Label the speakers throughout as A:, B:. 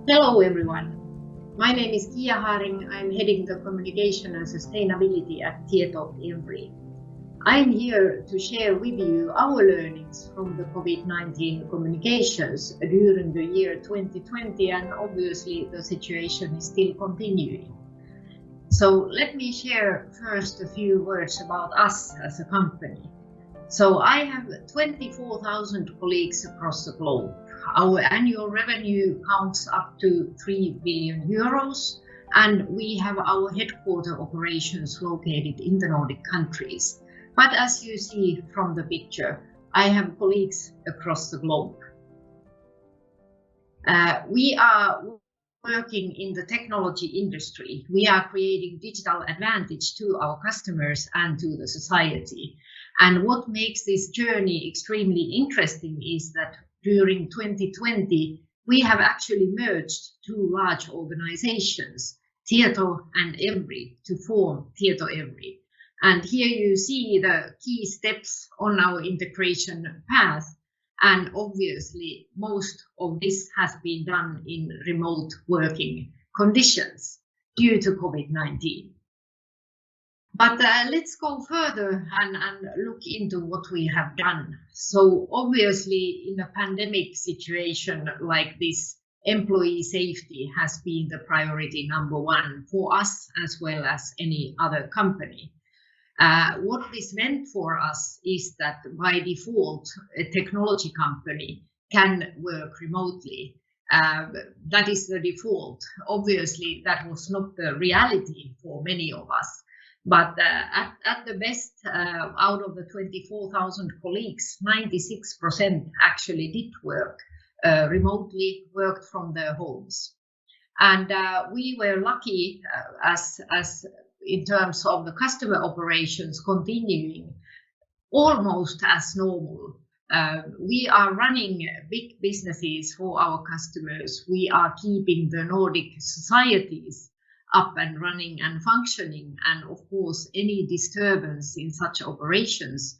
A: Hello everyone, my name is Kia Haring. I'm heading the communication and sustainability at Tieto Every. I'm here to share with you our learnings from the COVID-19 communications during the year 2020, and obviously the situation is still continuing. So let me share first a few words about us as a company. So I have 24,000 colleagues across the globe. Our annual revenue counts up to 3 billion euros, and we have our headquarter operations located in the Nordic countries. But as you see from the picture, I have colleagues across the globe. We are working in the technology industry. We are creating digital advantage to our customers and to the society. And what makes this journey extremely interesting is that during 2020, we have actually merged two large organizations, Tieto and Every, to form Tieto Every. And here you see the key steps on our integration path. And obviously, most of this has been done in remote working conditions due to COVID-19. But let's go further and look into what we have done. So obviously, in a pandemic situation like this, employee safety has been the priority number one for us as well as any other company. What this meant for us is that by default, a technology company can work remotely. That is the default. Obviously, that was not the reality for many of us. But at the best, out of the 24,000 colleagues, 96% actually did work remotely, worked from their homes. And we were lucky as in terms of the customer operations continuing almost as normal. We are running big businesses for our customers. We are keeping the Nordic societies up and running and functioning. And of course, any disturbance in such operations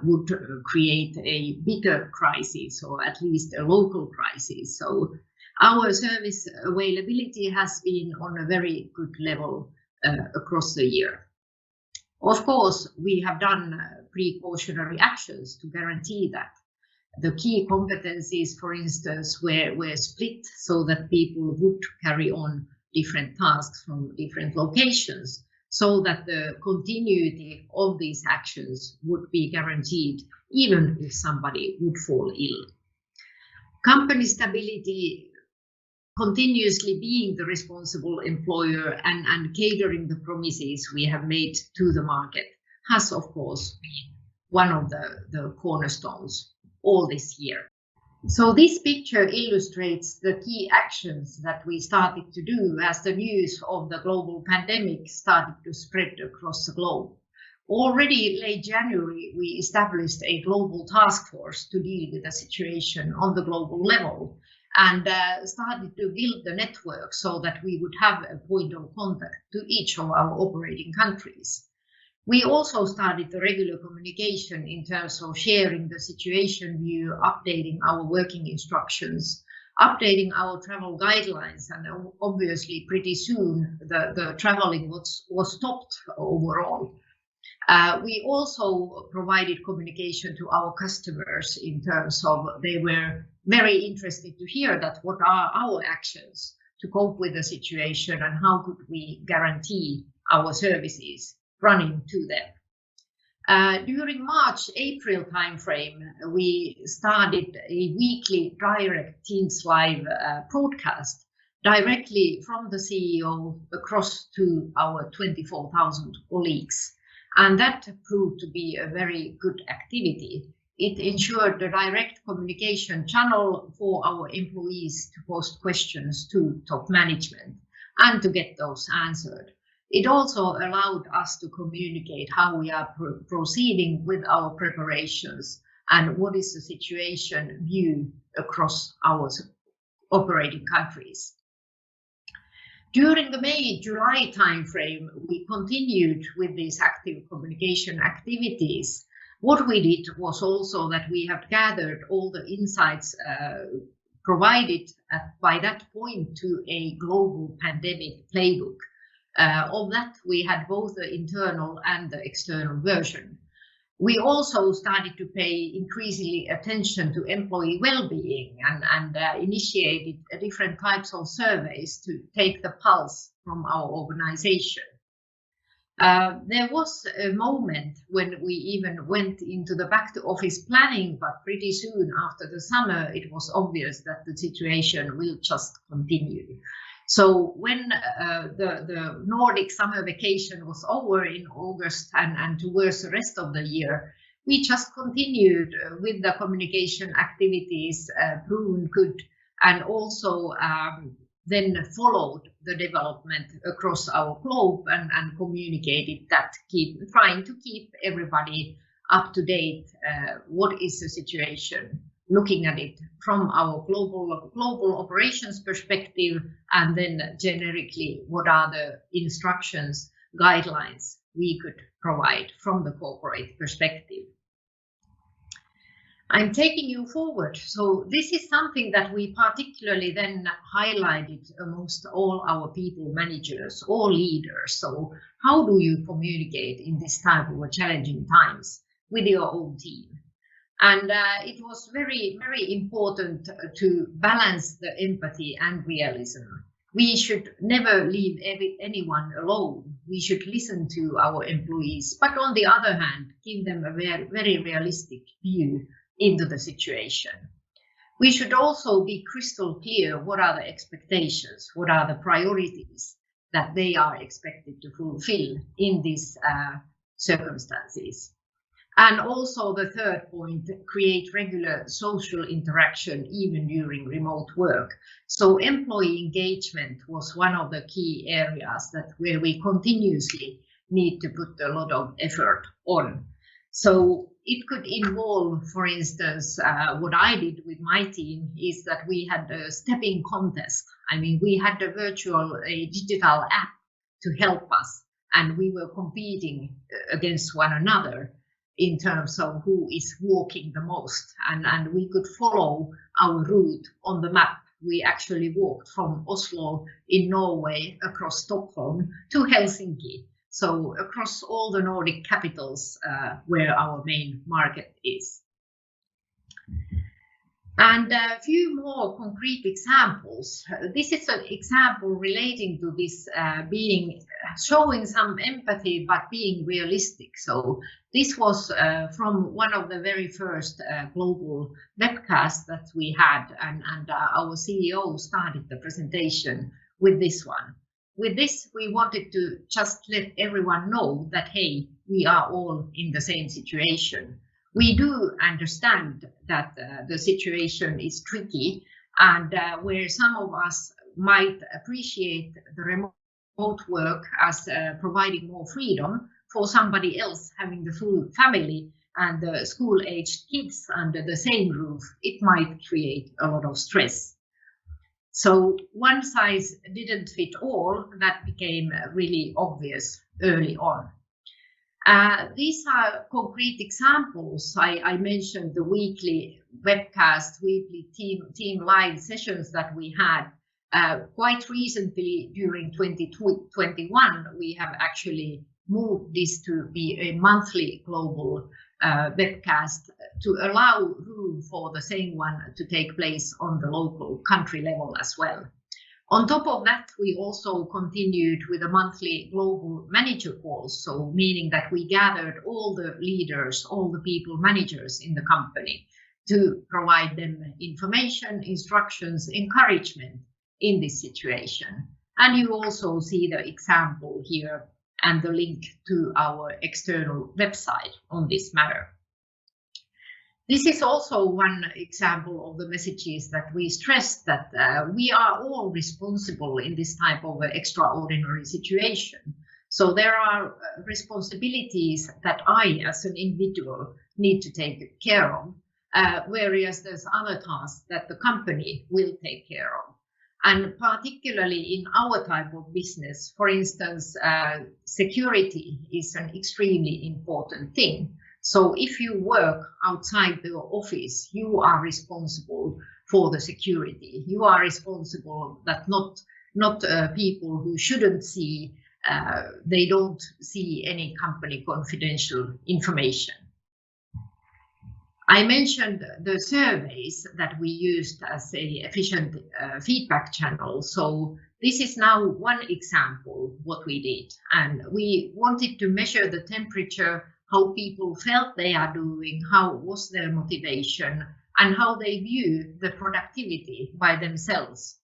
A: would create a bigger crisis, or at least a local crisis. So our service availability has been on a very good level across the year. Of course, we have done precautionary actions to guarantee that. The key competencies, for instance, were split so that people would carry on different tasks from different locations, so that the continuity of these actions would be guaranteed even if somebody would fall ill. Company stability, continuously being the responsible employer and catering the promises we have made to the market, has of course been one of the cornerstones all this year. So this picture illustrates the key actions that we started to do as the news of the global pandemic started to spread across the globe. Already late January, we established a global task force to deal with the situation on the global level, and started to build the network so that we would have a point of contact to each of our operating countries. We also started the regular communication in terms of sharing the situation view, updating our working instructions, updating our travel guidelines, and obviously pretty soon the traveling was stopped overall. We also provided communication to our customers in terms of they were very interested to hear that what are our actions to cope with the situation and how could we guarantee our services running to them. During March-April timeframe, we started a weekly direct Teams Live broadcast directly from the CEO across to our 24,000 colleagues. And that proved to be a very good activity. It ensured the direct communication channel for our employees to post questions to top management and to get those answered. It also allowed us to communicate how we are proceeding with our preparations and what is the situation view across our operating countries. During the May-July timeframe, we continued with these active communication activities. What we did was also that we have gathered all the insights provided by that point to a global pandemic playbook. Of that, we had both the internal and the external version. We also started to pay increasingly attention to employee well-being and initiated different types of surveys to take the pulse from our organization. There was a moment when we even went into the back to office planning, but pretty soon after the summer, it was obvious that the situation will just continue. So when the Nordic summer vacation was over in August and towards the rest of the year, we just continued with the communication activities proven good, and also then followed the development across our globe and communicated that, trying to keep everybody up to date. What is the situation? Looking at it from our global operations perspective, and then generically, what are the instructions, guidelines we could provide from the corporate perspective. I'm taking you forward. So this is something that we particularly then highlighted amongst all our people managers, all leaders. So how do you communicate in this type of challenging times with your own team? And it was very, very important to balance the empathy and realism. We should never leave anyone alone. We should listen to our employees, but on the other hand, give them a very, very realistic view into the situation. We should also be crystal clear what are the expectations, what are the priorities that they are expected to fulfill in these circumstances. And also the third point, create regular social interaction even during remote work. So employee engagement was one of the key areas where we continuously need to put a lot of effort on. So it could involve, for instance, what I did with my team is that we had a stepping contest. I mean, we had a digital app to help us, and we were competing against one another in terms of who is walking the most, and we could follow our route on the map. We actually walked from Oslo in Norway across Stockholm to Helsinki. So across all the Nordic capitals where our main market is. And a few more concrete examples. This is an example relating to this showing some empathy, but being realistic. So this was from one of the very first global webcasts that we had, and our CEO started the presentation with this one. With this, we wanted to just let everyone know that, hey, we are all in the same situation. We do understand that the situation is tricky, and where some of us might appreciate the remote work as providing more freedom, for somebody else having the full family and the school-aged kids under the same roof, it might create a lot of stress. So one size didn't fit all. That became really obvious early on. These are concrete examples. I mentioned the weekly webcast, weekly team live sessions that we had. Quite recently, during 2021, we have actually moved this to be a monthly global webcast to allow room for the same one to take place on the local country level as well. On top of that, we also continued with a monthly global manager calls, so meaning that we gathered all the leaders, all the people managers in the company to provide them information, instructions, encouragement in this situation. And you also see the example here and the link to our external website on this matter. This is also one example of the messages that we stress, that we are all responsible in this type of extraordinary situation. So there are responsibilities that I, as an individual, need to take care of, whereas there's other tasks that the company will take care of. And particularly in our type of business, for instance, security is an extremely important thing. So if you work outside the office, you are responsible for the security. You are responsible that not people who shouldn't see, they don't see any company confidential information. I mentioned the surveys that we used as a efficient feedback channel. So this is now one example what we did, and we wanted to measure the temperature, how people felt they are doing, how was their motivation, and how they view the productivity by themselves.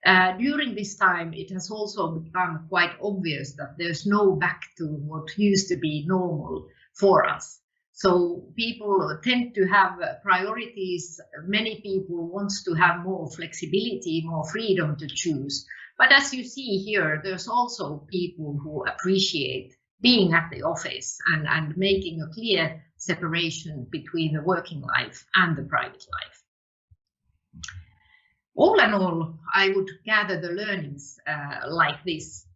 A: During this time, it has also become quite obvious that there's no back to what used to be normal for us. So people tend to have priorities. Many people want to have more flexibility, more freedom to choose. But as you see here, there's also people who appreciate being at the office and making a clear separation between the working life and the private life. All in all, I would gather the learnings like this.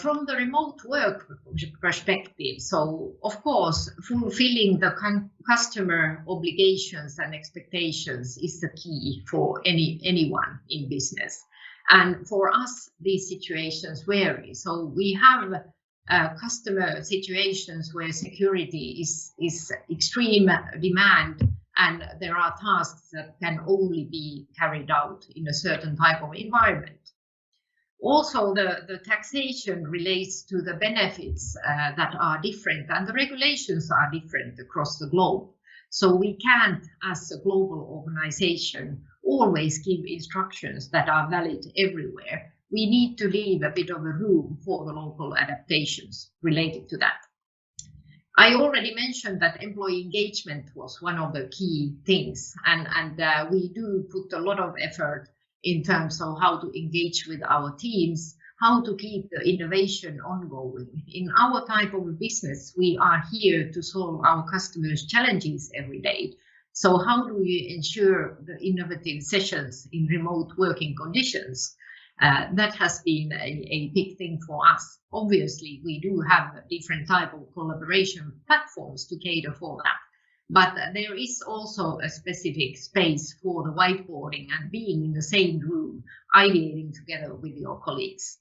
A: From the remote work perspective, so of course, fulfilling the customer obligations and expectations is the key for anyone in business. And for us, these situations vary. So we have customer situations where security is extreme demand, and there are tasks that can only be carried out in a certain type of environment. Also, the taxation relates to the benefits that are different, and the regulations are different across the globe. So we can't, as a global organization, always give instructions that are valid everywhere. We need to leave a bit of a room for the local adaptations related to that. I already mentioned that employee engagement was one of the key things, and we do put a lot of effort in terms of how to engage with our teams, how to keep the innovation ongoing. In our type of business, we are here to solve our customers' challenges every day. So how do we ensure the innovative sessions in remote working conditions? That has been a big thing for us. Obviously, we do have different type of collaboration platforms to cater for that. But there is also a specific space for the whiteboarding and being in the same room, ideating together with your colleagues.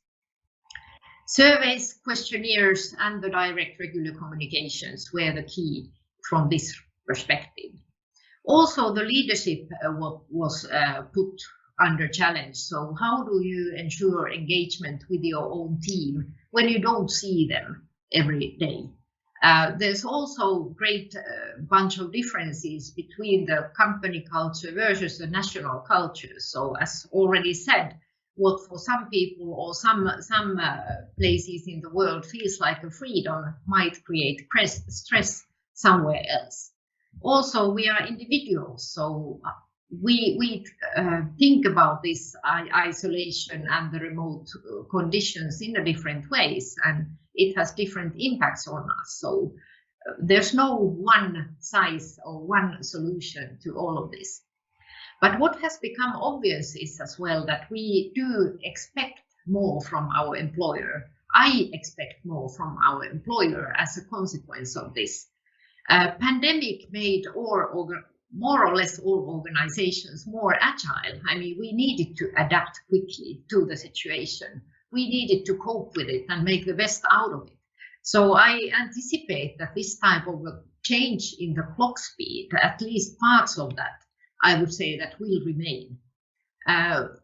A: Surveys, questionnaires, and the direct regular communications were the key from this perspective. Also, the leadership was put under challenge. So how do you ensure engagement with your own team when you don't see them every day? There's also great bunch of differences between the company culture versus the national culture. So as already said, what for some people or some places in the world feels like a freedom might create stress somewhere else. Also, we are individuals, so we think about this isolation and the remote conditions in a different ways, and it has different impacts on us. So there's no one size or one solution to all of this. But what has become obvious is as well that we do expect more from our employer. I expect more from our employer as a consequence of this. Pandemic made more or less all organizations more agile. I mean, we needed to adapt quickly to the situation. We needed to cope with it and make the best out of it. So I anticipate that this type of a change in the clock speed, at least parts of that, I would say that will remain.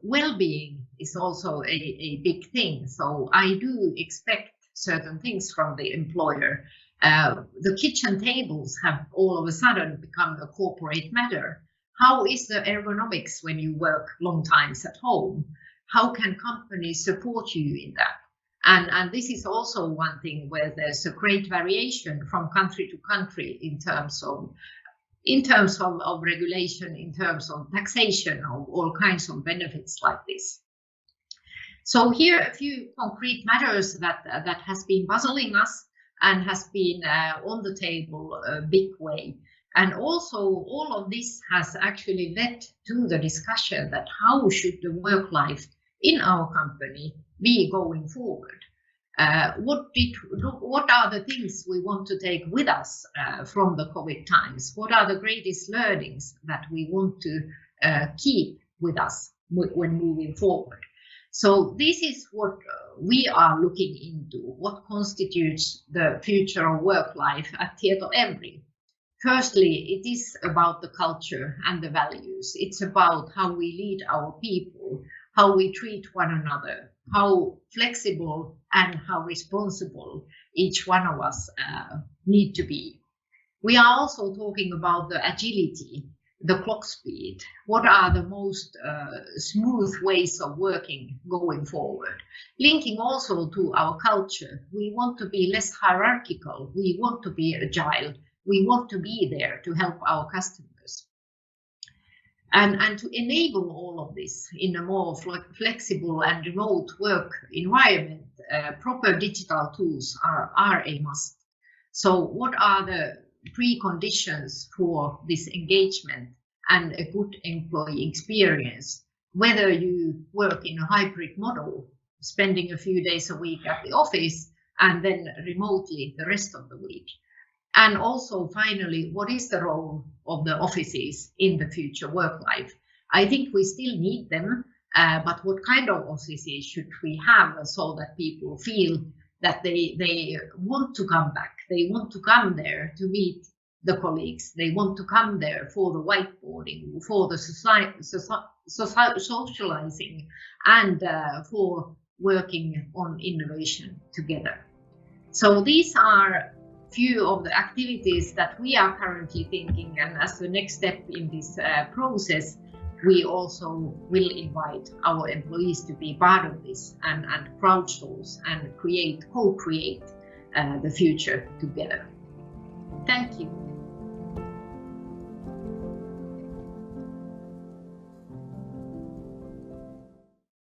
A: Well-being is also a big thing. So I do expect certain things from the employer. The kitchen tables have all of a sudden become a corporate matter. How is the ergonomics when you work long times at home? How can companies support you in that? And this is also one thing where there's a great variation from country to country in terms of regulation, in terms of taxation, of all kinds of benefits like this. So here are a few concrete matters that has been puzzling us and has been on the table a big way. And also all of this has actually led to the discussion that how should the work life in our company be going forward? What are the things we want to take with us from the COVID times? What are the greatest learnings that we want to keep with us when moving forward. So this is what we are looking into, what constitutes the future of work life at Tietoevry. Firstly, it is about the culture and the values. It's about how we lead our people, how we treat one another, how flexible and how responsible each one of us need to be. We are also talking about the agility, the clock speed. What are the most smooth ways of working going forward? Linking also to our culture. We want to be less hierarchical. We want to be agile. We want to be there to help our customers. And to enable all of this in a more flexible and remote work environment, proper digital tools are a must. So what are the preconditions for this engagement and a good employee experience, whether you work in a hybrid model, spending a few days a week at the office and then remotely the rest of the week? And also, finally, what is the role of the offices in the future work life? I think we still need them, but what kind of offices should we have so that people feel that they want to come back? They want to come there to meet the colleagues. They want to come there for the whiteboarding, for the socializing, and for working on innovation together. So these are few of the activities that we are currently thinking, and as the next step in this process, we also will invite our employees to be part of this and crowdsource and co-create the future together. Thank you.